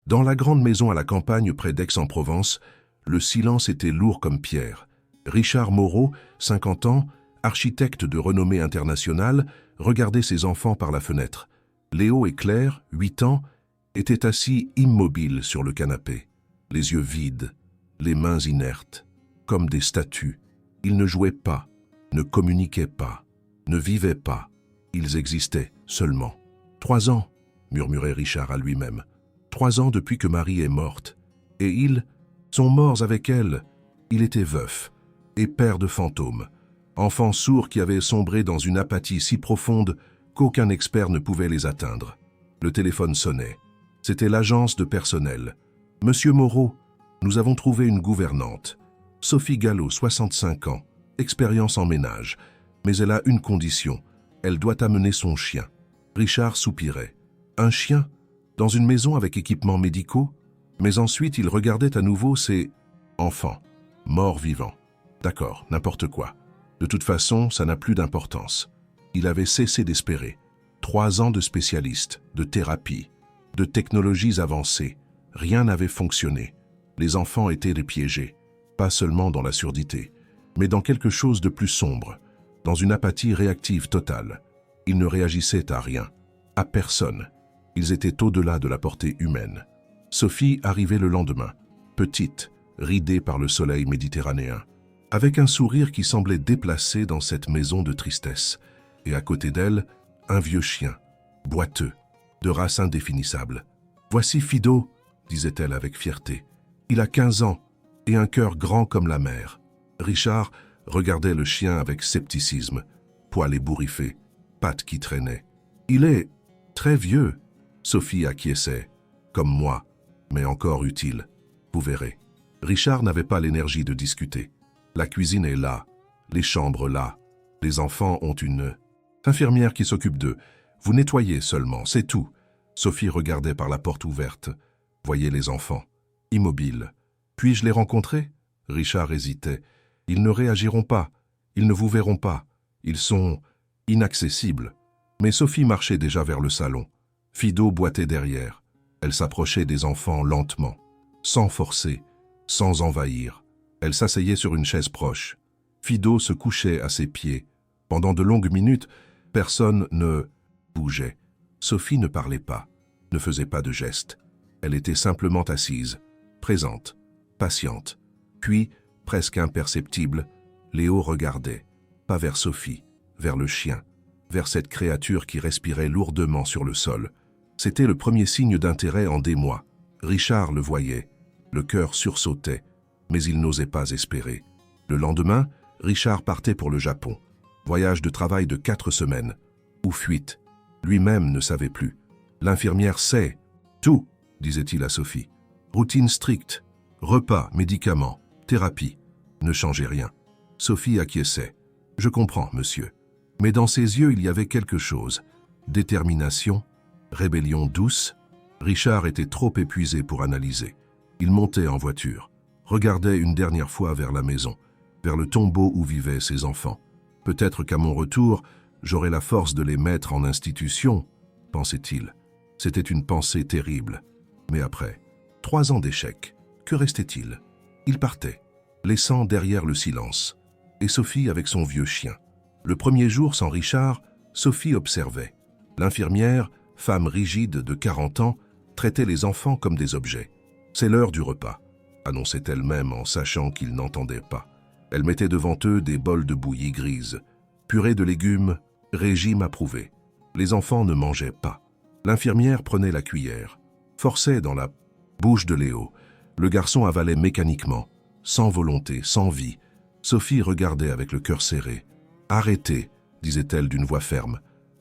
Dans la grande maison à la campagne près d'Aix-en-Provence, le silence était lourd comme pierre. Richard Moreau, 50 ans, architecte de renommée internationale, regardait ses enfants par la fenêtre. Léo et Claire, 8 ans, étaient assis immobiles sur le canapé, les yeux vides, les mains inertes, comme des statues. Ils ne jouaient pas, ne communiquaient pas, ne vivaient pas. Ils existaient seulement. 3 ans, murmurait Richard à lui-même. 3 ans depuis que Marie est morte. Et ils sont morts avec elle. Il était veuf et père de fantômes. Enfants sourds qui avaient sombré dans une apathie si profonde qu'aucun expert ne pouvait les atteindre. Le téléphone sonnait. C'était l'agence de personnel. « Monsieur Moreau, nous avons trouvé une gouvernante. Sophie Gallo, 65 ans, expérience en ménage. Mais elle a une condition. Elle doit amener son chien. » Richard soupirait. Un chien? Dans une maison avec équipements médicaux? Mais ensuite, il regardait à nouveau ses enfants, morts vivants. D'accord, n'importe quoi. De toute façon, ça n'a plus d'importance. Il avait cessé d'espérer. 3 ans de spécialistes, de thérapie, de technologies avancées. Rien n'avait fonctionné. Les enfants étaient des piégés, pas seulement dans la surdité, mais dans quelque chose de plus sombre, dans une apathie réactive totale. Ils ne réagissaient à rien, à personne. Ils étaient au-delà de la portée humaine. Sophie arrivait le lendemain, petite, ridée par le soleil méditerranéen, avec un sourire qui semblait déplacé dans cette maison de tristesse, et à côté d'elle, un vieux chien, boiteux, de race indéfinissable. « Voici Fido », disait-elle avec fierté. « Il a 15 ans et un cœur grand comme la mer. » Richard regardait le chien avec scepticisme, poil ébouriffé, pattes qui traînaient. « Il est très vieux », Sophie acquiesçait, « comme moi, mais encore utile. Vous verrez. » Richard n'avait pas l'énergie de discuter. La cuisine est là, les chambres là. Les enfants ont une infirmière qui s'occupe d'eux. Vous nettoyez seulement, c'est tout. Sophie regardait par la porte ouverte, voyait les enfants, immobiles. Puis-je les rencontrer? Richard hésitait. Ils ne réagiront pas, ils ne vous verront pas. Ils sont inaccessibles. Mais Sophie marchait déjà vers le salon. Fido boitait derrière. Elle s'approchait des enfants lentement, sans forcer, sans envahir. Elle s'asseyait sur une chaise proche. Fido se couchait à ses pieds. Pendant de longues minutes, personne ne bougeait. Sophie ne parlait pas, ne faisait pas de gestes. Elle était simplement assise, présente, patiente. Puis, presque imperceptible, Léo regardait, pas vers Sophie, vers le chien, vers cette créature qui respirait lourdement sur le sol. C'était le premier signe d'intérêt en des mois. Richard le voyait, le cœur sursautait, mais il n'osait pas espérer. Le lendemain, Richard partait pour le Japon. Voyage de travail de 4 semaines. Ou fuite. Lui-même ne savait plus. L'infirmière sait tout, disait-il à Sophie. Routine stricte, repas, médicaments, thérapie. Ne changeait rien. Sophie acquiesçait. Je comprends, monsieur. Mais dans ses yeux, il y avait quelque chose. Détermination, rébellion douce. Richard était trop épuisé pour analyser. Il montait en voiture, regardait une dernière fois vers la maison, vers le tombeau où vivaient ses enfants. Peut-être qu'à mon retour, j'aurai la force de les mettre en institution, pensait-il. C'était une pensée terrible. Mais après, 3 ans d'échec, que restait-il? Il partait, laissant derrière le silence. Et Sophie avec son vieux chien. Le premier jour sans Richard, Sophie observait. L'infirmière, femme rigide de 40 ans, traitait les enfants comme des objets. « C'est l'heure du repas », annonçait elle-même en sachant qu'ils n'entendaient pas. Elle mettait devant eux des bols de bouillie grise. Purée de légumes, régime approuvé. Les enfants ne mangeaient pas. L'infirmière prenait la cuillère, forçait dans la bouche de Léo. Le garçon avalait mécaniquement, sans volonté, sans vie. Sophie regardait avec le cœur serré. « Arrêtez », disait-elle d'une voix ferme.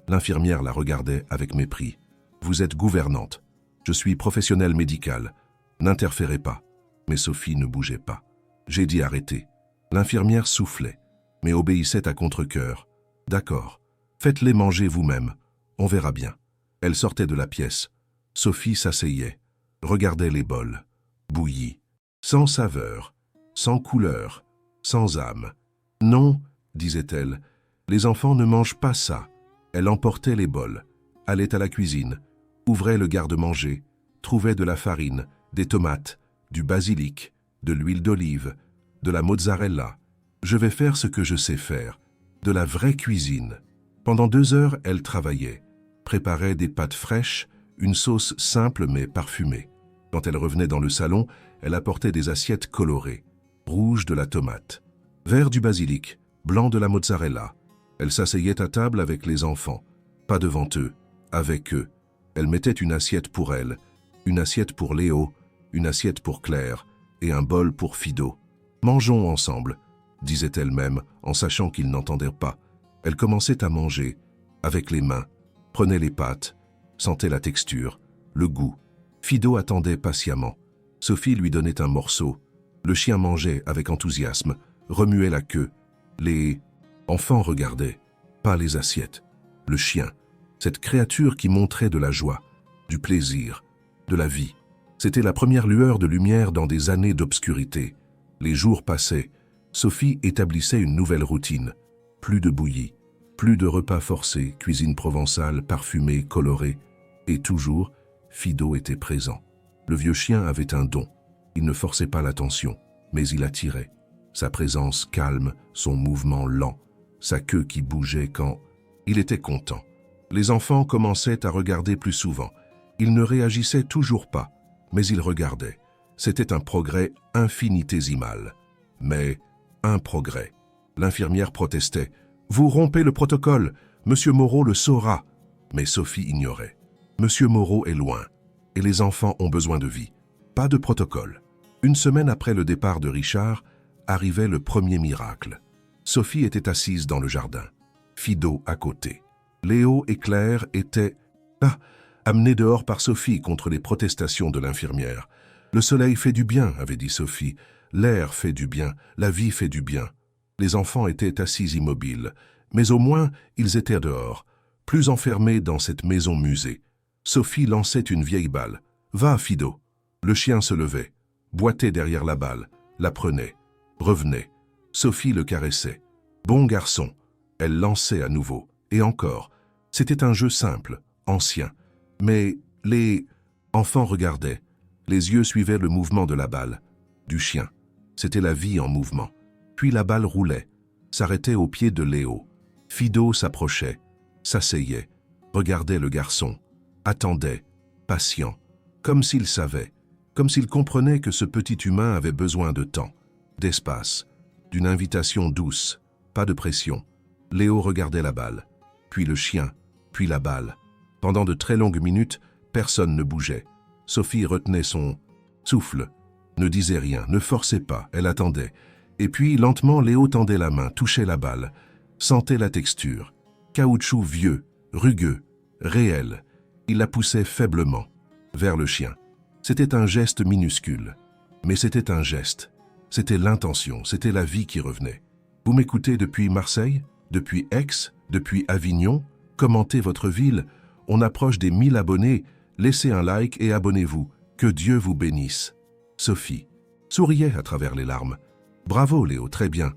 L'infirmière la regardait avec mépris. « Vous êtes gouvernante. Je suis professionnelle médicale. N'interférez pas. » Mais Sophie ne bougeait pas. « J'ai dit arrêter. » L'infirmière soufflait, mais obéissait à contre-cœur. « D'accord. Faites-les manger vous-même. On verra bien. » Elle sortait de la pièce. Sophie s'asseyait, regardait les bols, bouillis, sans saveur, sans couleur, sans âme. « Non, » disait-elle, « les enfants ne mangent pas ça. » Elle emportait les bols, allait à la cuisine, ouvrait le garde-manger, trouvait de la farine, des tomates, du basilic, de l'huile d'olive, de la mozzarella. Je vais faire ce que je sais faire, de la vraie cuisine. Pendant 2 heures, elle travaillait, préparait des pâtes fraîches, une sauce simple mais parfumée. Quand elle revenait dans le salon, elle apportait des assiettes colorées, rouge de la tomate, vert du basilic, blanc de la mozzarella. Elle s'asseyait à table avec les enfants, pas devant eux, avec eux. Elle mettait une assiette pour elle, une assiette pour Léo, une assiette pour Claire et un bol pour Fido. « Mangeons ensemble », disait-elle même, en sachant qu'ils n'entendaient pas. Elle commençait à manger, avec les mains, prenait les pâtes, sentait la texture, le goût. Fido attendait patiemment. Sophie lui donnait un morceau. Le chien mangeait avec enthousiasme, remuait la queue. Les enfants regardaient, pas les assiettes. Le chien, cette créature qui montrait de la joie, du plaisir, de la vie. C'était la première lueur de lumière dans des années d'obscurité. Les jours passaient. Sophie établissait une nouvelle routine. Plus de bouillie, plus de repas forcés, cuisine provençale, parfumée, colorée. Et toujours, Fido était présent. Le vieux chien avait un don. Il ne forçait pas l'attention, mais il attirait. Sa présence calme, son mouvement lent, sa queue qui bougeait quand il était content. Les enfants commençaient à regarder plus souvent. Ils ne réagissaient toujours pas, mais ils regardaient. C'était un progrès infinitésimal. Mais un progrès. L'infirmière protestait. « Vous rompez le protocole, Monsieur Moreau le saura. » Mais Sophie ignorait. Monsieur Moreau est loin, et les enfants ont besoin de vie. Pas de protocole. Une semaine après le départ de Richard, arrivait le premier miracle. Sophie était assise dans le jardin. Fido à côté. Léo et Claire étaient amenés dehors par Sophie contre les protestations de l'infirmière. « Le soleil fait du bien », avait dit Sophie. « L'air fait du bien, la vie fait du bien. » Les enfants étaient assis immobiles, mais au moins ils étaient dehors, plus enfermés dans cette maison-musée. Sophie lançait une vieille balle. « Va, Fido !» Le chien se levait, boitait derrière la balle, la prenait, revenait. Sophie le caressait. « Bon garçon !» Elle lançait à nouveau, et encore. C'était un jeu simple, ancien. Mais les enfants regardaient. Les yeux suivaient le mouvement de la balle, du chien. C'était la vie en mouvement. Puis la balle roulait, s'arrêtait au pied de Léo. Fido s'approchait, s'asseyait, regardait le garçon, attendait, patient, comme s'il savait, comme s'il comprenait que ce petit humain avait besoin de temps, d'espace, d'une invitation douce, pas de pression. Léo regardait la balle, puis le chien, puis la balle. Pendant de très longues minutes, personne ne bougeait. Sophie retenait son souffle, ne disait rien, ne forçait pas, elle attendait. Et puis, lentement, Léo tendait la main, touchait la balle, sentait la texture. Caoutchouc vieux, rugueux, réel. Il la poussait faiblement, vers le chien. C'était un geste minuscule, mais c'était un geste. C'était l'intention, c'était la vie qui revenait. Vous m'écoutez depuis Marseille, depuis Aix, depuis Avignon? Commentez votre ville. On approche des 1000 abonnés. Laissez un like et abonnez-vous. Que Dieu vous bénisse. Sophie souriait à travers les larmes. Bravo Léo, très bien.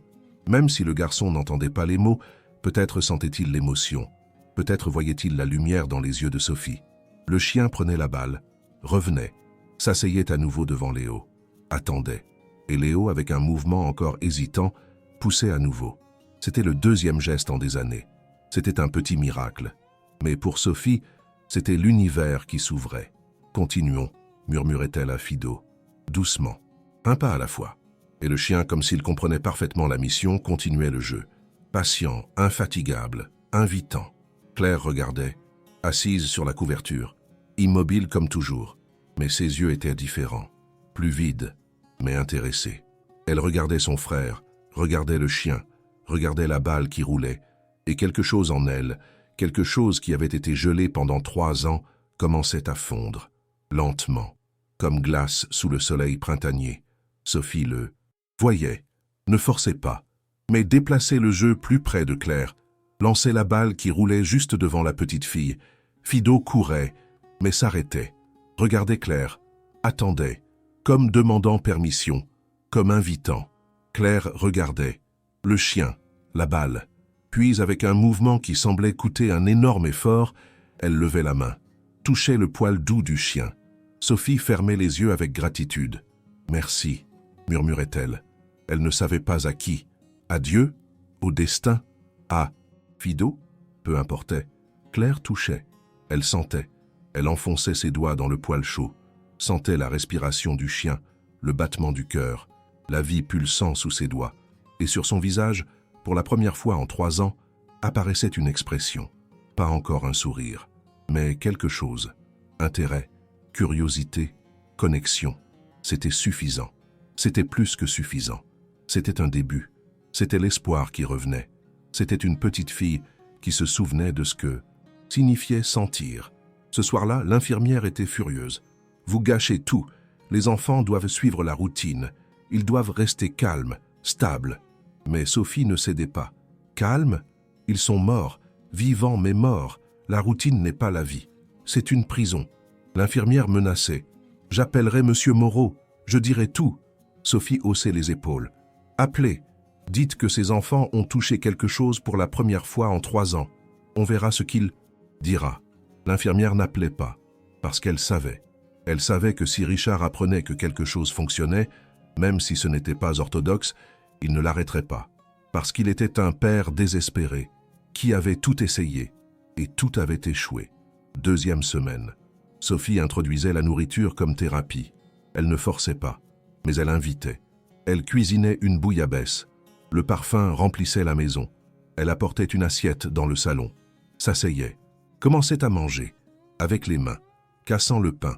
Même si le garçon n'entendait pas les mots, peut-être sentait-il l'émotion. Peut-être voyait-il la lumière dans les yeux de Sophie. Le chien prenait la balle, revenait, s'asseyait à nouveau devant Léo, attendait. Et Léo, avec un mouvement encore hésitant, poussait à nouveau. C'était le deuxième geste en des années. C'était un petit miracle. Mais pour Sophie, c'était l'univers qui s'ouvrait. « Continuons », murmurait-elle à Fido, doucement, un pas à la fois. Et le chien, comme s'il comprenait parfaitement la mission, continuait le jeu. Patient, infatigable, invitant. Claire regardait, assise sur la couverture, immobile comme toujours. Mais ses yeux étaient différents, plus vides, mais intéressés. Elle regardait son frère, regardait le chien, regardait la balle qui roulait, et quelque chose en elle, quelque chose qui avait été gelé pendant 3 ans, commençait à fondre, lentement, comme glace sous le soleil printanier. Sophie le voyait, ne forçait pas, mais déplaçait le jeu plus près de Claire, lançait la balle qui roulait juste devant la petite fille. Fido courait, mais s'arrêtait, regardait Claire, attendait, comme demandant permission, comme invitant. Claire regardait, le chien, la balle. Puis, avec un mouvement qui semblait coûter un énorme effort, elle levait la main, touchait le poil doux du chien. Sophie fermait les yeux avec gratitude. « Merci », murmurait-elle. Elle ne savait pas à qui. À Dieu? Au destin? À Fido? Peu importait. Claire touchait. Elle sentait. Elle enfonçait ses doigts dans le poil chaud, sentait la respiration du chien, le battement du cœur, la vie pulsant sous ses doigts. Et sur son visage, pour la première fois en 3 ans, apparaissait une expression. Pas encore un sourire, mais quelque chose. Intérêt, curiosité, connexion. C'était suffisant. C'était plus que suffisant. C'était un début. C'était l'espoir qui revenait. C'était une petite fille qui se souvenait de ce que signifiait sentir. Ce soir-là, l'infirmière était furieuse. « Vous gâchez tout. Les enfants doivent suivre la routine. Ils doivent rester calmes, stables. » Mais Sophie ne cédait pas. « Calmes? Ils sont morts, vivants mais morts. La routine n'est pas la vie. C'est une prison. » L'infirmière menaçait. « J'appellerai Monsieur Moreau. Je dirai tout. » Sophie haussait les épaules. « Appelez. Dites que ces enfants ont touché quelque chose pour la première fois en 3 ans. On verra ce qu'il dira. » L'infirmière n'appelait pas, parce qu'elle savait. Elle savait que si Richard apprenait que quelque chose fonctionnait, même si ce n'était pas orthodoxe, il ne l'arrêterait pas. Parce qu'il était un père désespéré, qui avait tout essayé, et tout avait échoué. 2e semaine. Sophie introduisait la nourriture comme thérapie. Elle ne forçait pas, mais elle invitait. Elle cuisinait une bouillabaisse. Le parfum remplissait la maison. Elle apportait une assiette dans le salon, s'asseyait, commençait à manger, avec les mains, cassant le pain,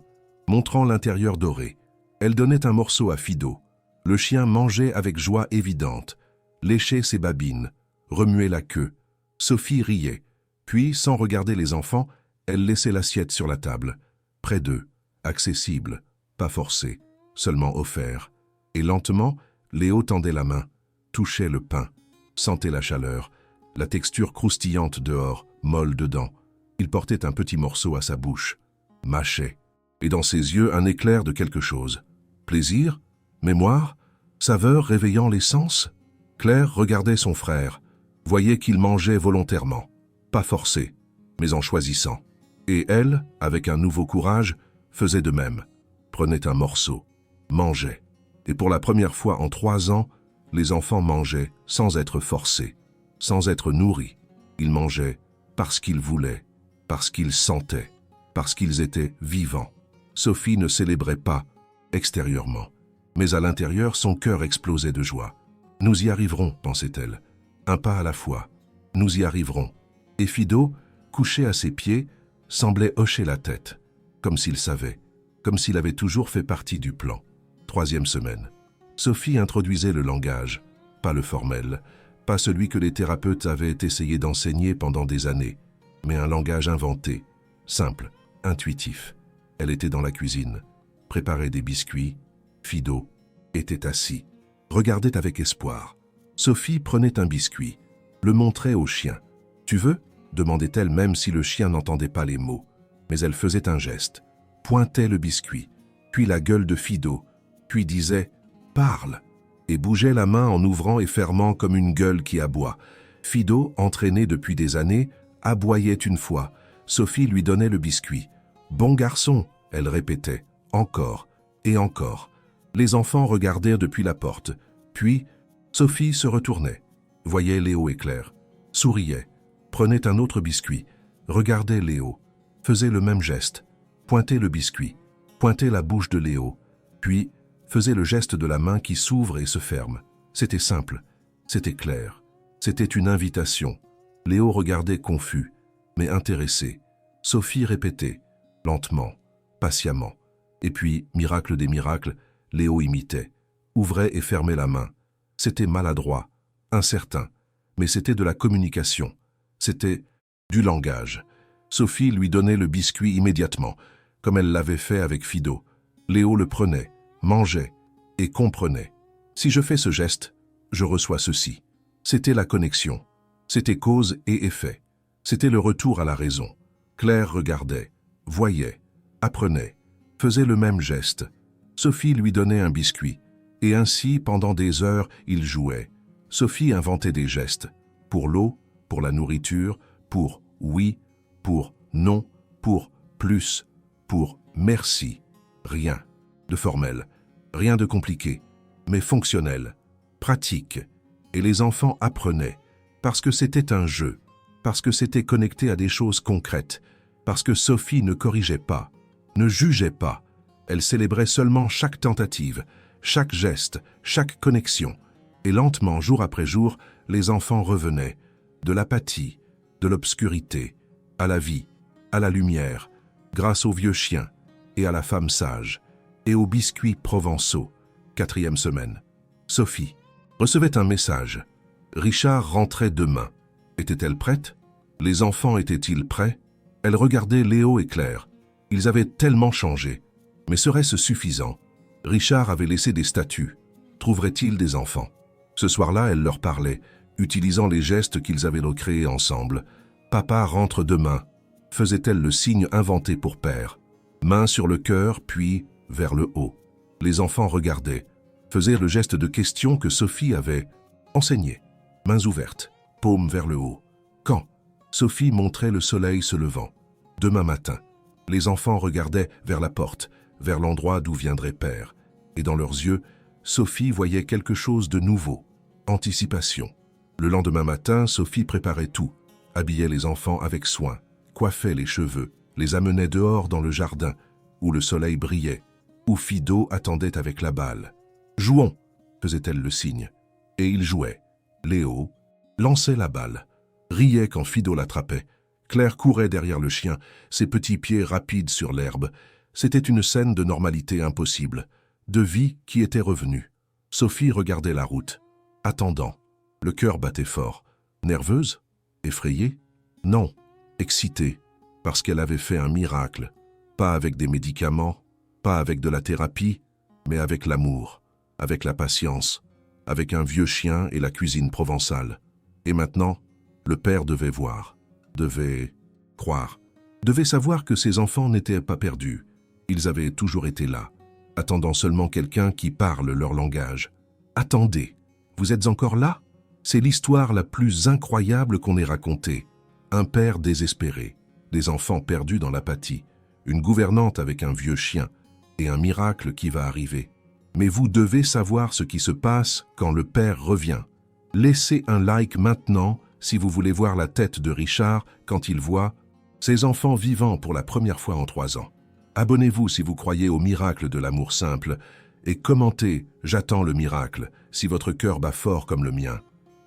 montrant l'intérieur doré. Elle donnait un morceau à Fido. Le chien mangeait avec joie évidente, léchait ses babines, remuait la queue. Sophie riait, puis, sans regarder les enfants, elle laissait l'assiette sur la table, près d'eux, accessible, pas forcé, seulement offert. Et lentement, Léo tendait la main, touchait le pain, sentait la chaleur, la texture croustillante dehors, molle dedans. Il portait un petit morceau à sa bouche, mâchait, et dans ses yeux un éclair de quelque chose. Plaisir? Mémoire? Saveur réveillant les sens? Claire regardait son frère, voyait qu'il mangeait volontairement, pas forcé, mais en choisissant. Et elle, avec un nouveau courage, faisait de même, prenait un morceau, mangeait. Et pour la première fois en 3 ans, les enfants mangeaient sans être forcés, sans être nourris. Ils mangeaient parce qu'ils voulaient, parce qu'ils sentaient, parce qu'ils étaient vivants. Sophie ne célébrait pas extérieurement, mais à l'intérieur, son cœur explosait de joie. « Nous y arriverons », pensait-elle, un pas à la fois. « Nous y arriverons. » Et Fido, couché à ses pieds, semblait hocher la tête, comme s'il savait, comme s'il avait toujours fait partie du plan. 3e semaine. Sophie introduisait le langage, pas le formel, pas celui que les thérapeutes avaient essayé d'enseigner pendant des années, mais un langage inventé, simple, intuitif. Elle était dans la cuisine, préparait des biscuits. Fido était assis, regardait avec espoir. Sophie prenait un biscuit, le montrait au chien. « Tu veux ?» demandait-elle même si le chien n'entendait pas les mots. Mais elle faisait un geste, pointait le biscuit, puis la gueule de Fido, puis disait « Parle !» et bougeait la main en ouvrant et fermant comme une gueule qui aboie. Fido, entraîné depuis des années, aboyait une fois. Sophie lui donnait le biscuit. « Bon garçon !» elle répétait, encore et encore. Les enfants regardèrent depuis la porte. Puis, Sophie se retournait, voyait Léo et Claire, souriait, prenait un autre biscuit, regardait Léo, faisait le même geste, pointait le biscuit, pointait la bouche de Léo, puis faisait le geste de la main qui s'ouvre et se ferme. C'était simple, c'était clair, c'était une invitation. Léo regardait confus, mais intéressé. Sophie répétait, lentement, patiemment. Et puis, miracle des miracles, Léo imitait, ouvrait et fermait la main. C'était maladroit, incertain, mais c'était de la communication. C'était du langage. Sophie lui donnait le biscuit immédiatement, comme elle l'avait fait avec Fido. Léo le prenait, mangeait et comprenait. Si je fais ce geste, je reçois ceci. C'était la connexion. C'était cause et effet. C'était le retour à la raison. Claire regardait, voyait, apprenait, faisait le même geste. Sophie lui donnait un biscuit, et ainsi, pendant des heures, ils jouaient. Sophie inventait des gestes, pour l'eau, pour la nourriture, pour oui, pour non, pour plus, pour merci. Rien de formel, rien de compliqué, mais fonctionnel, pratique. Et les enfants apprenaient, parce que c'était un jeu, parce que c'était connecté à des choses concrètes, parce que Sophie ne corrigeait pas, ne jugeait pas. Elle célébrait seulement chaque tentative, chaque geste, chaque connexion. Et lentement, jour après jour, les enfants revenaient, de l'apathie, de l'obscurité, à la vie, à la lumière, grâce au vieux chien et à la femme sage, et aux biscuits provençaux. 4e semaine. Sophie recevait un message. Richard rentrait demain. Était-elle prête? Les enfants étaient-ils prêts? Elle regardait Léo et Claire. Ils avaient tellement changé. Mais serait-ce suffisant? Richard avait laissé des statues. Trouverait-il des enfants? Ce soir-là, elle leur parlait, utilisant les gestes qu'ils avaient recréés ensemble. Papa rentre demain. Faisait-elle le signe inventé pour père? Main sur le cœur, puis vers le haut. Les enfants regardaient, faisaient le geste de question que Sophie avait enseigné. Mains ouvertes, paumes vers le haut. Quand? Sophie montrait le soleil se levant. Demain matin. Les enfants regardaient vers la porte, vers l'endroit d'où viendrait père. Et dans leurs yeux, Sophie voyait quelque chose de nouveau. Anticipation. Le lendemain matin, Sophie préparait tout, habillait les enfants avec soin, coiffait les cheveux, les amenait dehors dans le jardin, où le soleil brillait, où Fido attendait avec la balle. « Jouons !» faisait-elle le signe. Et ils jouaient. Léo lançait la balle, riait quand Fido l'attrapait. Claire courait derrière le chien, ses petits pieds rapides sur l'herbe. C'était une scène de normalité impossible, de vie qui était revenue. Sophie regardait la route, attendant. Le cœur battait fort. Nerveuse? Effrayée? Non, excitée, parce qu'elle avait fait un miracle. Pas avec des médicaments, pas avec de la thérapie, mais avec l'amour, avec la patience, avec un vieux chien et la cuisine provençale. Et maintenant, le père devait voir, devait croire, devait savoir que ses enfants n'étaient pas perdus. Ils avaient toujours été là, attendant seulement quelqu'un qui parle leur langage. Attendez, vous êtes encore là? C'est l'histoire la plus incroyable qu'on ait racontée. Un père désespéré, des enfants perdus dans l'apathie, une gouvernante avec un vieux chien et un miracle qui va arriver. Mais vous devez savoir ce qui se passe quand le père revient. Laissez un like maintenant si vous voulez voir la tête de Richard quand il voit ses enfants vivants pour la première fois en 3 ans. Abonnez-vous si vous croyez au miracle de l'amour simple et commentez « J'attends le miracle » si votre cœur bat fort comme le mien.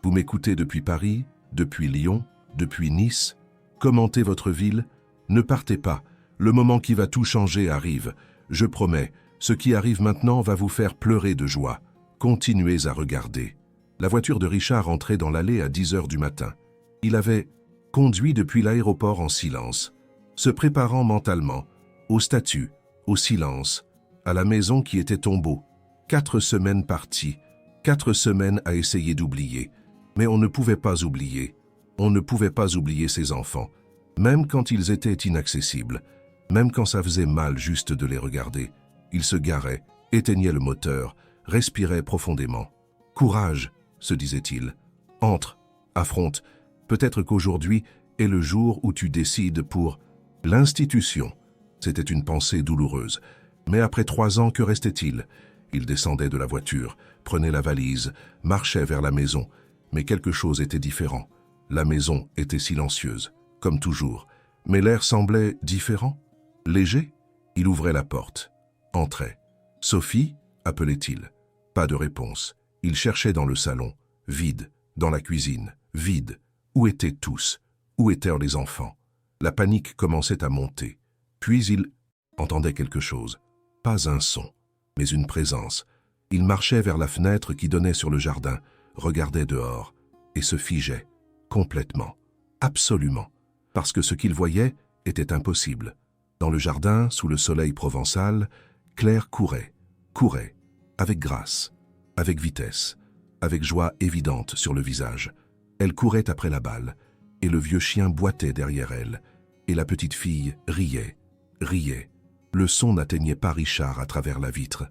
Vous m'écoutez depuis Paris, depuis Lyon, depuis Nice. Commentez votre ville. Ne partez pas. Le moment qui va tout changer arrive. Je promets, ce qui arrive maintenant va vous faire pleurer de joie. Continuez à regarder. La voiture de Richard entrait dans l'allée à 10 heures du matin. Il avait conduit depuis l'aéroport en silence, se préparant mentalement, au statut, au silence, à la maison qui était tombeau. 4 semaines parties, 4 semaines à essayer d'oublier. Mais on ne pouvait pas oublier. On ne pouvait pas oublier ses enfants, même quand ils étaient inaccessibles, même quand ça faisait mal juste de les regarder. Il se garait, éteignait le moteur, respirait profondément. « Courage !» se disait-il. « Entre, affronte. Peut-être qu'aujourd'hui est le jour où tu décides pour l'institution. » C'était une pensée douloureuse. Mais après 3 ans, que restait-il? Il descendait de la voiture, prenait la valise, marchait vers la maison. Mais quelque chose était différent. La maison était silencieuse, comme toujours. Mais l'air semblait différent, léger. Il ouvrait la porte, entrait. « Sophie » appelait-il. Pas de réponse. Il cherchait dans le salon, vide, dans la cuisine, vide. Où étaient tous? Où étaient les enfants? La panique commençait à monter. Puis il entendait quelque chose. Pas un son, mais une présence. Il marchait vers la fenêtre qui donnait sur le jardin, regardait dehors et se figeait, complètement, absolument, parce que ce qu'il voyait était impossible. Dans le jardin, sous le soleil provençal, Claire courait, avec grâce, avec vitesse, avec joie évidente sur le visage. Elle courait après la balle, et le vieux chien boitait derrière elle, et la petite fille riait. Le son n'atteignait pas Richard à travers la vitre,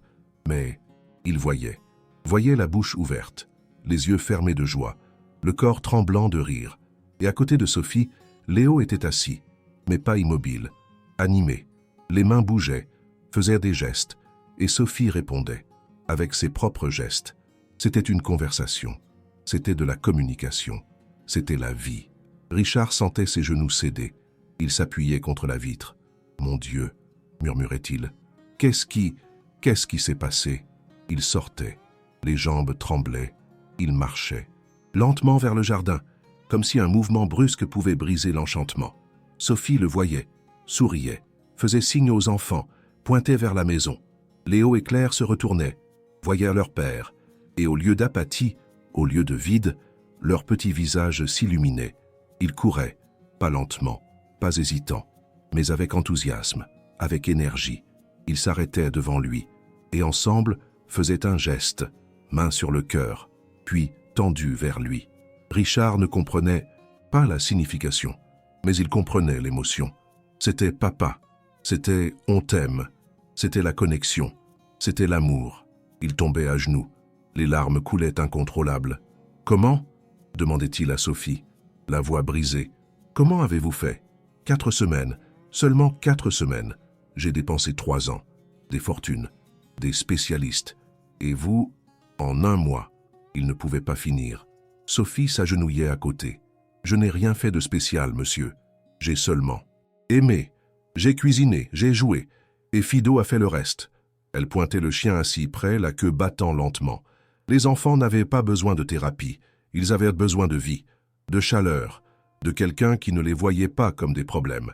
mais il voyait la bouche ouverte, les yeux fermés de joie, le corps tremblant de rire. Et à côté de Sophie, Léo était assis, mais pas immobile, animé. Les mains bougeaient, faisait des gestes, et Sophie répondait, avec ses propres gestes. C'était une conversation, c'était de la communication, c'était la vie. Richard sentait ses genoux céder. Il s'appuyait contre la vitre. « Mon Dieu !» murmurait-il. « Qu'est-ce qui s'est passé ?» Il sortait. Les jambes tremblaient. Il marchait. Lentement vers le jardin, comme si un mouvement brusque pouvait briser l'enchantement. Sophie le voyait, souriait, faisait signe aux enfants, pointait vers la maison. Léo et Claire se retournaient, voyaient leur père, et au lieu d'apathie, au lieu de vide, leur petit visage s'illuminait. Ils couraient, pas lentement, pas hésitant, mais avec enthousiasme, avec énergie. Ils s'arrêtaient devant lui, et ensemble faisaient un geste, main sur le cœur, puis tendu vers lui. Richard ne comprenait pas la signification, mais il comprenait l'émotion. C'était papa, c'était on t'aime, c'était la connexion, c'était l'amour. Il tombait à genoux, les larmes coulaient incontrôlables. « Comment ?» demandait-il à Sophie, la voix brisée. « Comment avez-vous fait ?»« 4 semaines, seulement 4 semaines. J'ai dépensé 3 ans, des fortunes, des spécialistes. Et vous, en 1 mois, il ne pouvait pas finir. » Sophie s'agenouillait à côté. « Je n'ai rien fait de spécial, monsieur. J'ai seulement aimé. J'ai cuisiné, j'ai joué. Et Fido a fait le reste. » Elle pointait le chien assis près, la queue battant lentement. Les enfants n'avaient pas besoin de thérapie. Ils avaient besoin de vie, de chaleur, de quelqu'un qui ne les voyait pas comme des problèmes,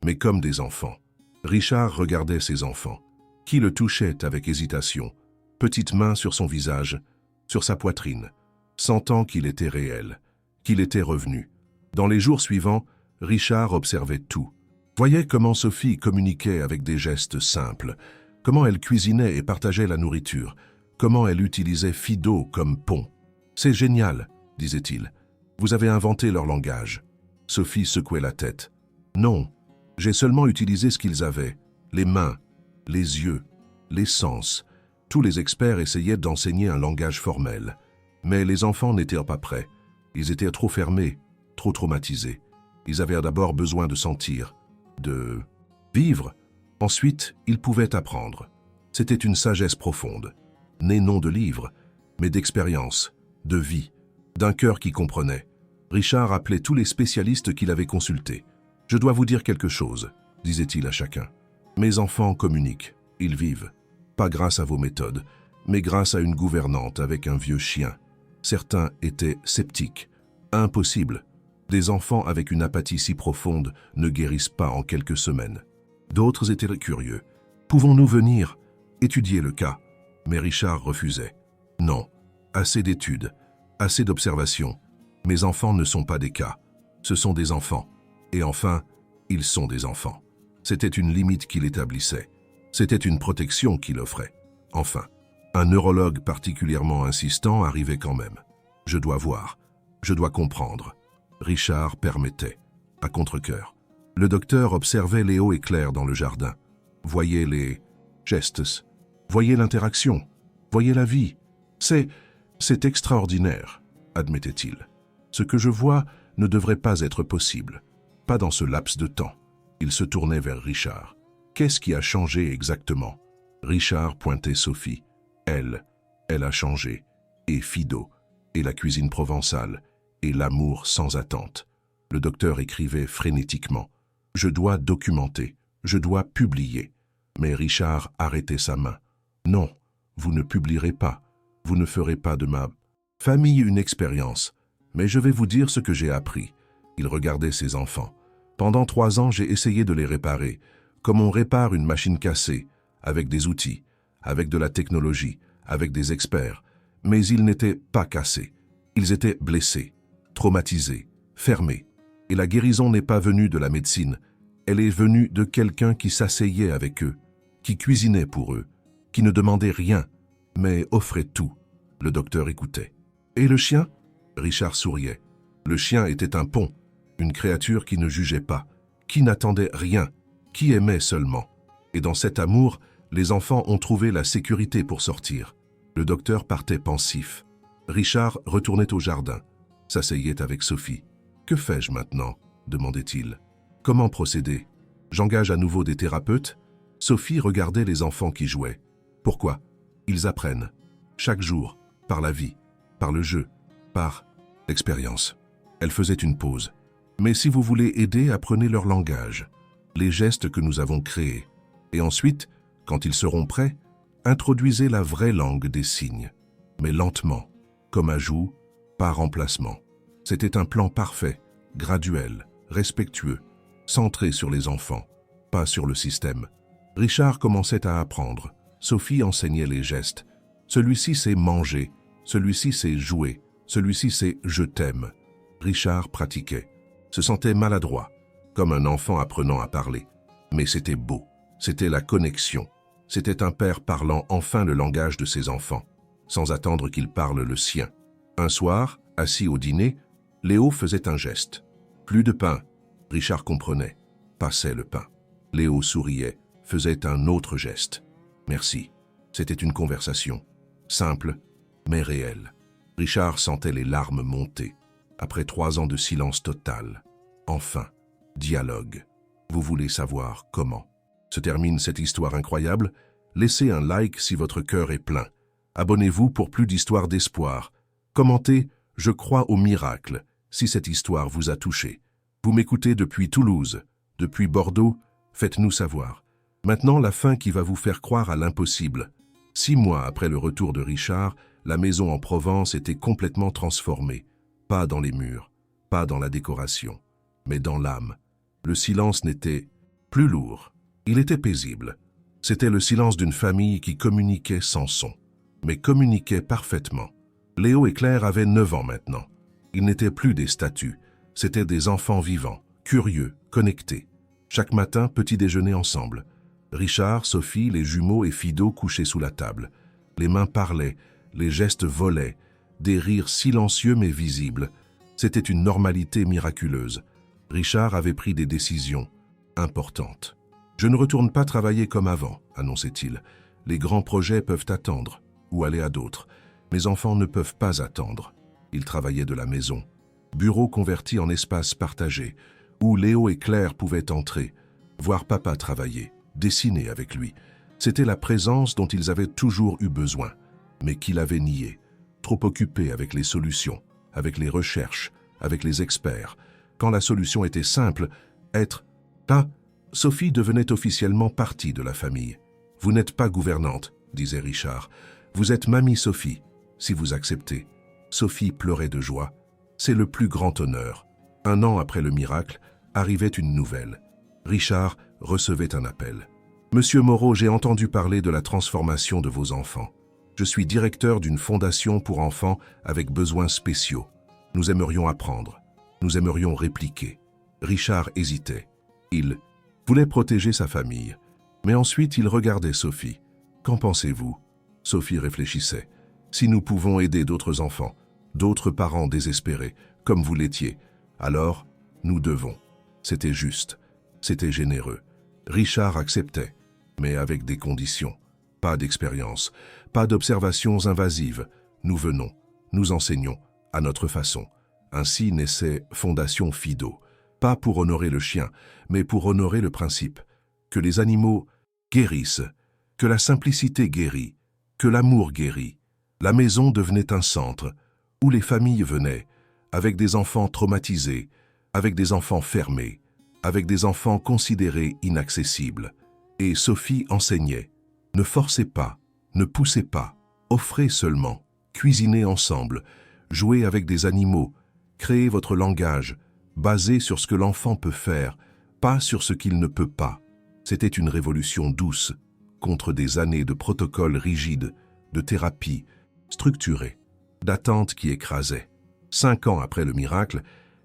mais comme des enfants. Richard regardait ses enfants, qui le touchaient avec hésitation, petite main sur son visage, sur sa poitrine, sentant qu'il était réel, qu'il était revenu. Dans les jours suivants, Richard observait tout. Voyait comment Sophie communiquait avec des gestes simples, comment elle cuisinait et partageait la nourriture, comment elle utilisait Fido comme pont. « C'est génial », disait-il. « Vous avez inventé leur langage. » Sophie secouait la tête. « Non, j'ai seulement utilisé ce qu'ils avaient, les mains, les yeux, les sens. Tous les experts essayaient d'enseigner un langage formel. Mais les enfants n'étaient pas prêts. Ils étaient trop fermés, trop traumatisés. Ils avaient d'abord besoin de sentir, de vivre. Ensuite, ils pouvaient apprendre. C'était une sagesse profonde, née non de livres, mais d'expérience, de vie, d'un cœur qui comprenait. Richard appelait tous les spécialistes qu'il avait consultés. « Je dois vous dire quelque chose », disait-il à chacun. « Mes enfants communiquent, ils vivent. Pas grâce à vos méthodes, mais grâce à une gouvernante avec un vieux chien. Certains étaient sceptiques. Impossible. Des enfants avec une apathie si profonde ne guérissent pas en quelques semaines. D'autres étaient curieux. Pouvons-nous venir étudier le cas ?» Mais Richard refusait. « Non, assez d'études, assez d'observations. Mes enfants ne sont pas des cas. Ce sont des enfants. Et enfin, ils sont des enfants. » C'était une limite qu'il établissait. C'était une protection qu'il offrait. Enfin, un neurologue particulièrement insistant arrivait quand même. « Je dois voir. Je dois comprendre. » Richard permettait, à contre-cœur. Le docteur observait Léo et Claire dans le jardin. Voyait les gestes, voyait l'interaction, voyait la vie. « C'est extraordinaire, » admettait-il. « Ce que je vois ne devrait pas être possible. Pas dans ce laps de temps. » Il se tournait vers Richard. « Qu'est-ce qui a changé exactement ?» Richard pointait Sophie. Elle a changé. Et Fido, et la cuisine provençale, et l'amour sans attente. Le docteur écrivait frénétiquement. « Je dois documenter, je dois publier. » Mais Richard arrêtait sa main. « Non, vous ne publierez pas. Vous ne ferez pas de ma famille une expérience. Mais je vais vous dire ce que j'ai appris. » Il regardait ses enfants. « Pendant 3 ans, j'ai essayé de les réparer, comme on répare une machine cassée, avec des outils, avec de la technologie, avec des experts. Mais ils n'étaient pas cassés. Ils étaient blessés, traumatisés, fermés. Et la guérison n'est pas venue de la médecine. Elle est venue de quelqu'un qui s'asseyait avec eux, qui cuisinait pour eux, qui ne demandait rien, mais offrait tout. » Le docteur écoutait. « Et le chien ?» Richard souriait. Le chien était un pont, une créature qui ne jugeait pas, qui n'attendait rien, qui aimait seulement. Et dans cet amour, les enfants ont trouvé la sécurité pour sortir. Le docteur partait pensif. Richard retournait au jardin, s'asseyait avec Sophie. « Que fais-je maintenant ?» demandait-il. « Comment procéder ? J'engage à nouveau des thérapeutes ?» Sophie regardait les enfants qui jouaient. Pourquoi? Ils apprennent. Chaque jour, par la vie, par le jeu, par l'expérience. Elle faisait une pause. Mais si vous voulez aider, apprenez leur langage, les gestes que nous avons créés. Et ensuite, quand ils seront prêts, introduisez la vraie langue des signes. Mais lentement, comme ajout, pas remplacement. C'était un plan parfait, graduel, respectueux, centré sur les enfants, pas sur le système. Richard commençait à apprendre. Sophie enseignait les gestes. Celui-ci c'est manger, celui-ci c'est jouer, celui-ci c'est je t'aime. Richard pratiquait, se sentait maladroit, comme un enfant apprenant à parler. Mais c'était beau, c'était la connexion. C'était un père parlant enfin le langage de ses enfants, sans attendre qu'ils parlent le sien. Un soir, assis au dîner, Léo faisait un geste. Plus de pain. Richard comprenait, passait le pain. Léo souriait, faisait un autre geste. Merci. C'était une conversation, simple, mais réelle. Richard sentait les larmes monter, après 3 ans de silence total. Enfin, dialogue. Vous voulez savoir comment se termine cette histoire incroyable? Laissez un like si votre cœur est plein. Abonnez-vous pour plus d'histoires d'espoir. Commentez « Je crois au miracle » si cette histoire vous a touché. Vous m'écoutez depuis Toulouse, depuis Bordeaux, faites-nous savoir. Maintenant, la fin qui va vous faire croire à l'impossible. 6 mois après le retour de Richard, la maison en Provence était complètement transformée. Pas dans les murs, pas dans la décoration, mais dans l'âme. Le silence n'était plus lourd, il était paisible. C'était le silence d'une famille qui communiquait sans son, mais communiquait parfaitement. Léo et Claire avaient 9 ans maintenant. Ils n'étaient plus des statues, c'étaient des enfants vivants, curieux, connectés. Chaque matin, petit déjeuner ensemble. Richard, Sophie, les jumeaux et Fido couchaient sous la table. Les mains parlaient, les gestes volaient, des rires silencieux mais visibles. C'était une normalité miraculeuse. Richard avait pris des décisions importantes. « Je ne retourne pas travailler comme avant », annonçait-il. « Les grands projets peuvent attendre, ou aller à d'autres. Mes enfants ne peuvent pas attendre. » Il travaillait de la maison. Bureau converti en espace partagé, où Léo et Claire pouvaient entrer, voir papa travailler, dessiner avec lui. C'était la présence dont ils avaient toujours eu besoin, mais qu'il avait nié, trop occupé avec les solutions, avec les recherches, avec les experts. Quand la solution était simple, être là, Sophie devenait officiellement partie de la famille. « Vous n'êtes pas gouvernante », disait Richard. « Vous êtes mamie Sophie, si vous acceptez. » Sophie pleurait de joie. C'est le plus grand honneur. 1 an après le miracle, arrivait une nouvelle. Richard recevait un appel. « Monsieur Moreau, j'ai entendu parler de la transformation de vos enfants. Je suis directeur d'une fondation pour enfants avec besoins spéciaux. Nous aimerions apprendre. Nous aimerions répliquer. » Richard hésitait. Il voulait protéger sa famille. Mais ensuite, il regardait Sophie. « Qu'en pensez-vous » Sophie réfléchissait. « Si nous pouvons aider d'autres enfants, d'autres parents désespérés, comme vous l'étiez, alors nous devons. » C'était juste. C'était généreux. Richard acceptait, mais avec des conditions. Pas d'expérience, pas d'observations invasives. Nous venons, nous enseignons, à notre façon. Ainsi naissait Fondation Fido. Pas pour honorer le chien, mais pour honorer le principe. Que les animaux guérissent, que la simplicité guérit, que l'amour guérit. La maison devenait un centre où les familles venaient, avec des enfants traumatisés, avec des enfants fermés, avec des enfants considérés inaccessibles. Et Sophie enseignait. Ne forcez pas, ne poussez pas, offrez seulement, cuisinez ensemble, jouez avec des animaux, créez votre langage, basé sur ce que l'enfant peut faire, pas sur ce qu'il ne peut pas. C'était une révolution douce, contre des années de protocoles rigides, de thérapie structurée, d'attentes qui écrasaient. 5 ans après le miracle,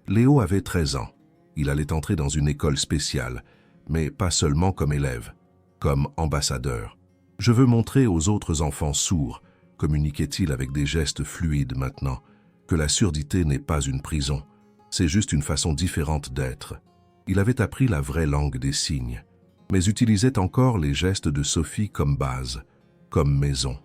Léo avait 13 ans. Il allait entrer dans une école spéciale, mais pas seulement comme élève, comme ambassadeur. « Je veux montrer aux autres enfants sourds », communiquait-il avec des gestes fluides maintenant, que la surdité n'est pas une prison, c'est juste une façon différente d'être. Il avait appris la vraie langue des signes, mais utilisait encore les gestes de Sophie comme base, comme maison.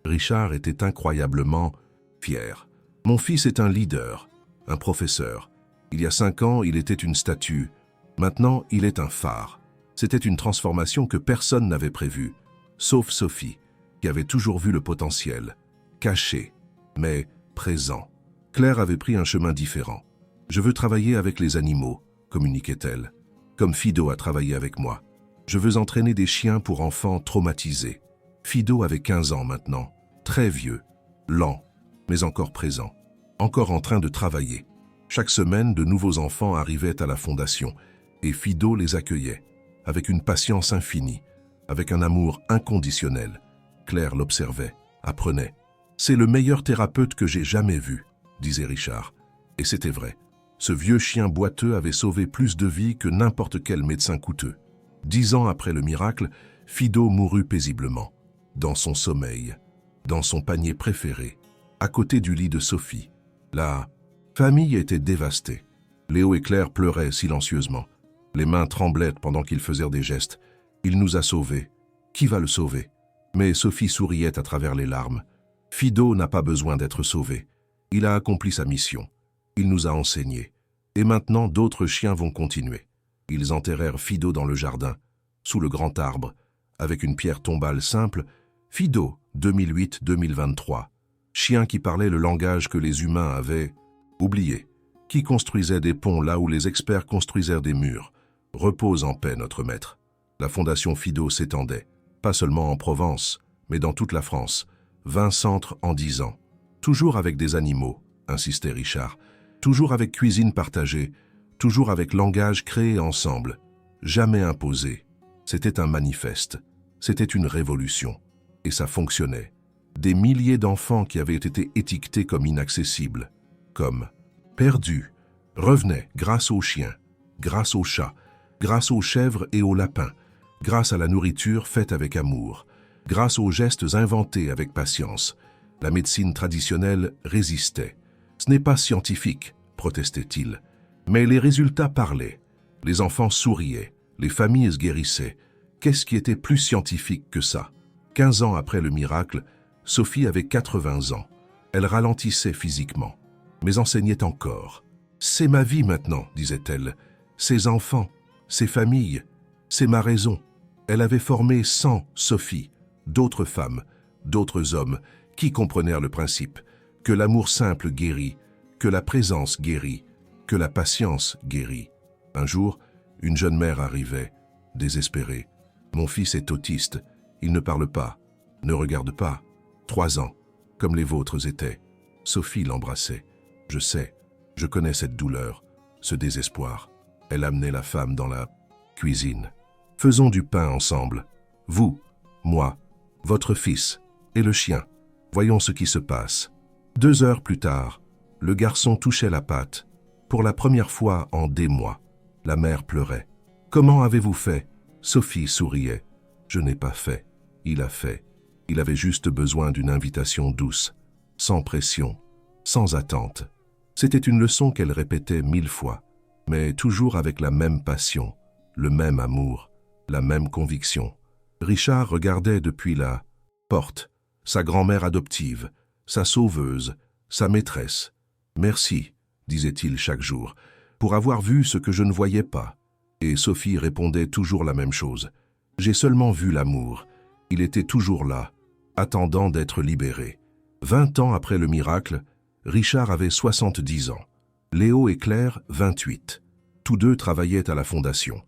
Richard était incroyablement fier. « Mon fils est un leader, un professeur. Il y a 5 ans, il était une statue. Maintenant, il est un phare. C'était une transformation que personne n'avait prévue, sauf Sophie, qui avait toujours vu le potentiel, caché, mais présent. Claire avait pris un chemin différent. « Je veux travailler avec les animaux », communiquait-elle, comme Fido a travaillé avec moi. « Je veux entraîner des chiens pour enfants traumatisés. » Fido avait 15 ans maintenant, très vieux, lent, mais encore présent, encore en train de travailler. Chaque semaine, de nouveaux enfants arrivaient à la fondation, et Fido les accueillait, avec une patience infinie, avec un amour inconditionnel. Claire l'observait, apprenait. « C'est le meilleur thérapeute que j'ai jamais vu », disait Richard. Et c'était vrai. Ce vieux chien boiteux avait sauvé plus de vies que n'importe quel médecin coûteux. 10 ans après le miracle, Fido mourut paisiblement, dans son sommeil, dans son panier préféré, à côté du lit de Sophie. La famille était dévastée. Léo et Claire pleuraient silencieusement. Les mains tremblaient pendant qu'ils faisaient des gestes. « Il nous a sauvés. Qui va le sauver ?» Mais Sophie souriait à travers les larmes. « Fido n'a pas besoin d'être sauvé. Il a accompli sa mission. Il nous a enseigné. Et maintenant, d'autres chiens vont continuer. » Ils enterrèrent Fido dans le jardin, sous le grand arbre, avec une pierre tombale simple. Fido, 2008-2023. Chien qui parlait le langage que les humains avaient oublié, qui construisait des ponts là où les experts construisaient des murs. Repose en paix, notre maître. La fondation Fido s'étendait, pas seulement en Provence, mais dans toute la France. 20 centres en 10 ans. Toujours avec des animaux, insistait Richard. Toujours avec cuisine partagée, toujours avec langage créé ensemble. Jamais imposé. C'était un manifeste. C'était une révolution. Et ça fonctionnait. Des milliers d'enfants qui avaient été étiquetés comme inaccessibles, comme perdus, revenaient grâce aux chiens, grâce aux chats, grâce aux chèvres et aux lapins, grâce à la nourriture faite avec amour, grâce aux gestes inventés avec patience. La médecine traditionnelle résistait. « Ce n'est pas scientifique », protestait-il. Mais les résultats parlaient. Les enfants souriaient, les familles se guérissaient. Qu'est-ce qui était plus scientifique que ça? 15 ans après le miracle, Sophie avait 80 ans. Elle ralentissait physiquement, mais enseignait encore. « C'est ma vie maintenant », disait-elle. « Ces enfants, ces familles, c'est ma raison. » Elle avait formé 100 Sophie, d'autres femmes, d'autres hommes, qui comprenèrent le principe, que l'amour simple guérit, que la présence guérit, que la patience guérit. Un jour, une jeune mère arrivait, désespérée. « Mon fils est autiste, il ne parle pas, ne regarde pas. 3 ans, comme les vôtres étaient. » Sophie l'embrassait. « Je sais, je connais cette douleur, ce désespoir. » Elle amenait la femme dans la cuisine. « Faisons du pain ensemble. Vous, moi, votre fils et le chien. Voyons ce qui se passe. » 2 heures plus tard, le garçon touchait la pâte. Pour la première fois en des mois, la mère pleurait. « Comment avez-vous fait ?» Sophie souriait. « Je n'ai pas fait. Il a fait. Il avait juste besoin d'une invitation douce, sans pression, sans attente. » C'était une leçon qu'elle répétait 1000 fois, mais toujours avec la même passion, le même amour, la même conviction. Richard regardait depuis la porte, sa grand-mère adoptive, sa sauveuse, sa maîtresse. « Merci », disait-il chaque jour, « pour avoir vu ce que je ne voyais pas. » Et Sophie répondait toujours la même chose. « J'ai seulement vu l'amour. Il était toujours là, attendant d'être libéré. » 20 ans après le miracle, Richard avait 70 ans. Léo et Claire, 28. Tous deux travaillaient à la fondation.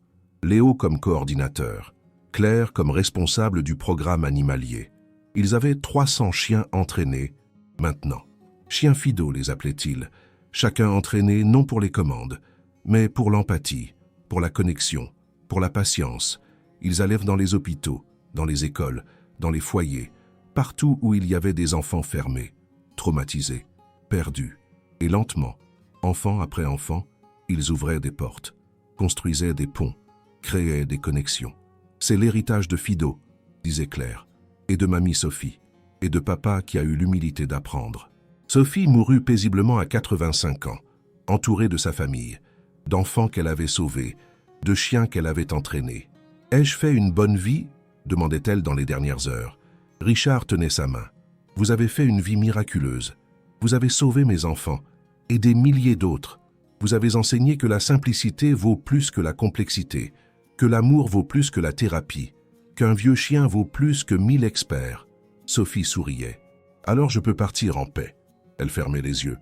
Léo comme coordinateur, Claire comme responsable du programme animalier. Ils avaient 300 chiens entraînés, maintenant. Chiens Fido les appelaient-ils, chacun entraîné non pour les commandes, mais pour l'empathie, pour la connexion, pour la patience. Ils allaient dans les hôpitaux, dans les écoles, dans les foyers, partout où il y avait des enfants fermés, traumatisés, perdus. Et lentement, enfant après enfant, ils ouvraient des portes, construisaient des ponts, créaient des connexions. C'est l'héritage de Fido, disait Claire, et de mamie Sophie, et de papa qui a eu l'humilité d'apprendre. Sophie mourut paisiblement à 85 ans, entourée de sa famille, d'enfants qu'elle avait sauvés, de chiens qu'elle avait entraînés. « Ai-je fait une bonne vie ?» demandait-elle dans les dernières heures. Richard tenait sa main. « Vous avez fait une vie miraculeuse. Vous avez sauvé mes enfants, et des milliers d'autres. Vous avez enseigné que la simplicité vaut plus que la complexité, que l'amour vaut plus que la thérapie, qu'un vieux chien vaut plus que 1000 experts. Sophie souriait. Alors je peux partir en paix. Elle fermait les yeux.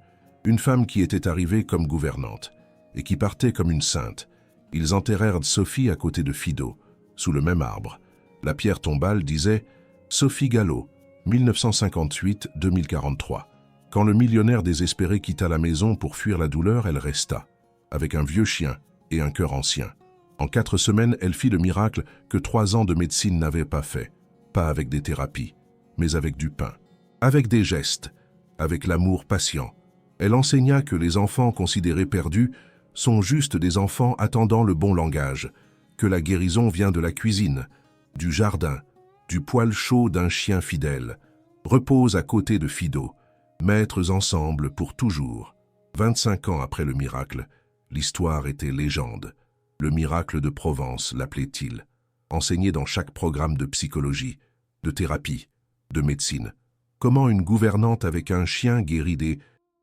Une femme qui était arrivée comme gouvernante et qui partait comme une sainte. Ils enterrèrent Sophie à côté de Fido, sous le même arbre. La pierre tombale disait « Sophie Gallo, 1958-2043 ». Quand le millionnaire désespéré quitta la maison pour fuir la douleur, elle resta, avec un vieux chien et un cœur ancien. En 4 semaines, elle fit le miracle que 3 ans de médecine n'avaient pas fait. Pas avec des thérapies, mais avec du pain, avec des gestes, avec l'amour patient. Elle enseigna que les enfants considérés perdus sont juste des enfants attendant le bon langage, que la guérison vient de la cuisine, du jardin, du poil chaud d'un chien fidèle. Repose à côté de Fido, maîtres ensemble pour toujours. 25 ans après le miracle, l'histoire était légende. Le miracle de Provence l'appelait-il, enseigné dans chaque programme de psychologie, de thérapie, de médecine. Comment une gouvernante avec un chien guérit des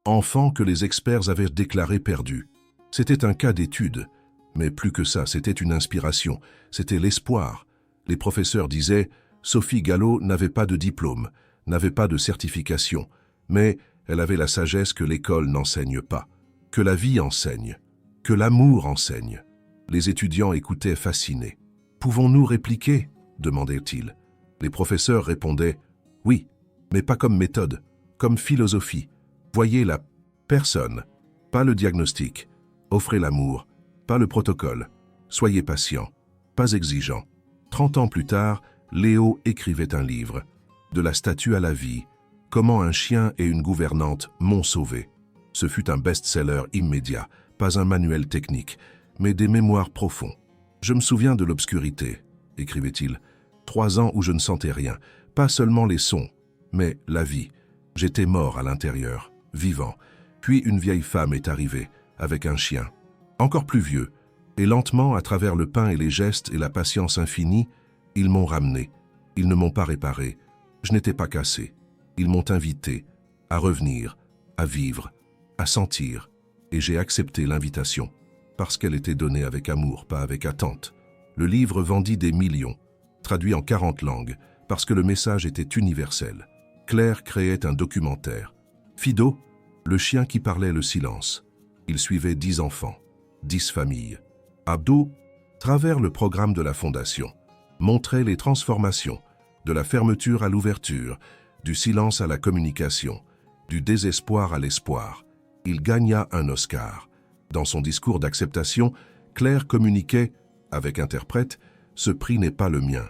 enfants que les experts avaient déclarés perdus. C'était un cas d'étude, mais plus que ça, c'était une inspiration, c'était l'espoir. Les professeurs disaient « Sophie Gallo n'avait pas de diplôme, n'avait pas de certification, mais elle avait la sagesse que l'école n'enseigne pas, que la vie enseigne, que l'amour enseigne. » Les étudiants écoutaient fascinés. « Pouvons-nous répliquer ?» demandaient-ils. Les professeurs répondaient « Oui, mais pas comme méthode, comme philosophie. Voyez la personne, pas le diagnostic. Offrez l'amour, pas le protocole. Soyez patient, pas exigeant. » 30 ans plus tard, Léo écrivait un livre, « De la statue à la vie, comment un chien et une gouvernante m'ont sauvé. » Ce fut un best-seller immédiat, pas un manuel technique, mais des mémoires profonds. « Je me souviens de l'obscurité, » écrivait-il. 3 ans où je ne sentais rien, pas seulement les sons, mais la vie. J'étais mort à l'intérieur, vivant. Puis une vieille femme est arrivée, avec un chien, encore plus vieux, et lentement, à travers le pain et les gestes et la patience infinie, ils m'ont ramené. Ils ne m'ont pas réparé. Je n'étais pas cassé. Ils m'ont invité à revenir, à vivre, à sentir, et j'ai accepté l'invitation, parce qu'elle était donnée avec amour, pas avec attente. Le livre vendit des millions, traduit en 40 langues, parce que le message était universel. Claire créait un documentaire. Fido, le chien qui parlait le silence. Il suivait 10 enfants, 10 familles. Abdo, travers le programme de la Fondation, montrait les transformations, de la fermeture à l'ouverture, du silence à la communication, du désespoir à l'espoir. Il gagna un Oscar. Dans son discours d'acceptation, Claire communiquait, avec interprète, « Ce prix n'est pas le mien.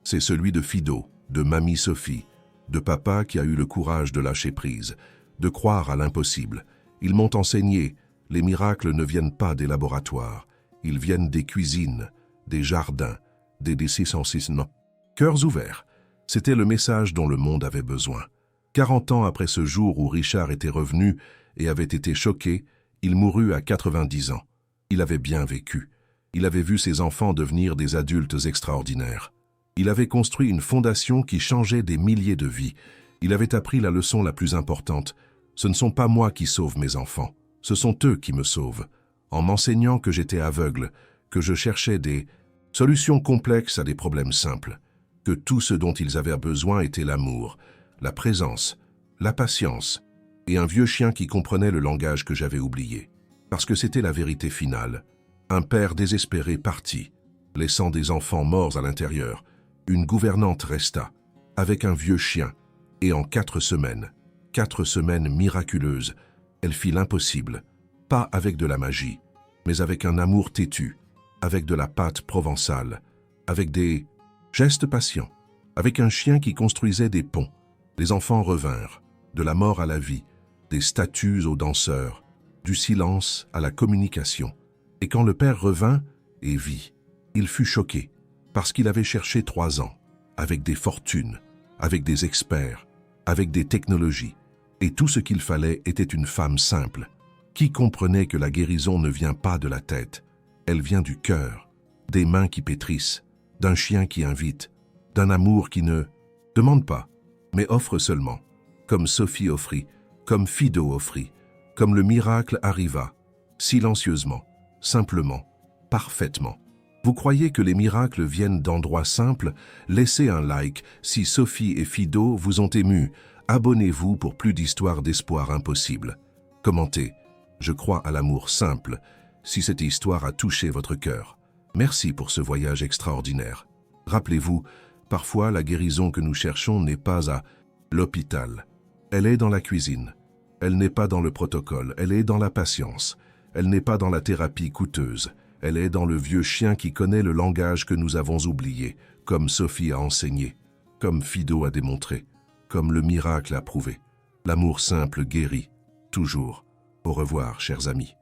C'est celui de Fido, de Mamie Sophie, de papa qui a eu le courage de lâcher prise, de croire à l'impossible. Ils m'ont enseigné, les miracles ne viennent pas des laboratoires, ils viennent des cuisines, des jardins, des décisions. Cœurs ouverts, c'était le message dont le monde avait besoin. 40 ans après ce jour où Richard était revenu et avait été choqué, il mourut à 90 ans. Il avait bien vécu. Il avait vu ses enfants devenir des adultes extraordinaires. Il avait construit une fondation qui changeait des milliers de vies. Il avait appris la leçon la plus importante. Ce ne sont pas moi qui sauve mes enfants, ce sont eux qui me sauvent. En m'enseignant que j'étais aveugle, que je cherchais des solutions complexes à des problèmes simples, que tout ce dont ils avaient besoin était l'amour, la présence, la patience, et un vieux chien qui comprenait le langage que j'avais oublié. Parce que c'était la vérité finale. Un père désespéré partit, laissant des enfants morts à l'intérieur. Une gouvernante resta, avec un vieux chien, et en 4 semaines miraculeuses, elle fit l'impossible, pas avec de la magie, mais avec un amour têtu, avec de la pâte provençale, avec des gestes patients, avec un chien qui construisait des ponts. Les enfants revinrent, de la mort à la vie, des statues aux danseurs, du silence à la communication. Et quand le père revint et vit, il fut choqué, parce qu'il avait cherché 3 ans, avec des fortunes, avec des experts, avec des technologies, et tout ce qu'il fallait était une femme simple, qui comprenait que la guérison ne vient pas de la tête, elle vient du cœur, des mains qui pétrissent, d'un chien qui invite, d'un amour qui ne demande pas, mais offre seulement, comme Sophie offrit, comme Fido offrit, comme le miracle arriva, silencieusement, simplement, parfaitement. Vous croyez que les miracles viennent d'endroits simples? Laissez un like si Sophie et Fido vous ont ému. Abonnez-vous pour plus d'histoires d'espoir impossibles. Commentez. Je crois à l'amour simple, si cette histoire a touché votre cœur. Merci pour ce voyage extraordinaire. Rappelez-vous, parfois la guérison que nous cherchons n'est pas à l'hôpital. Elle est dans la cuisine. Elle n'est pas dans le protocole, elle est dans la patience. Elle n'est pas dans la thérapie coûteuse. Elle est dans le vieux chien qui connaît le langage que nous avons oublié, comme Sophie a enseigné, comme Fido a démontré, comme le miracle a prouvé. L'amour simple guérit, toujours. Au revoir, chers amis.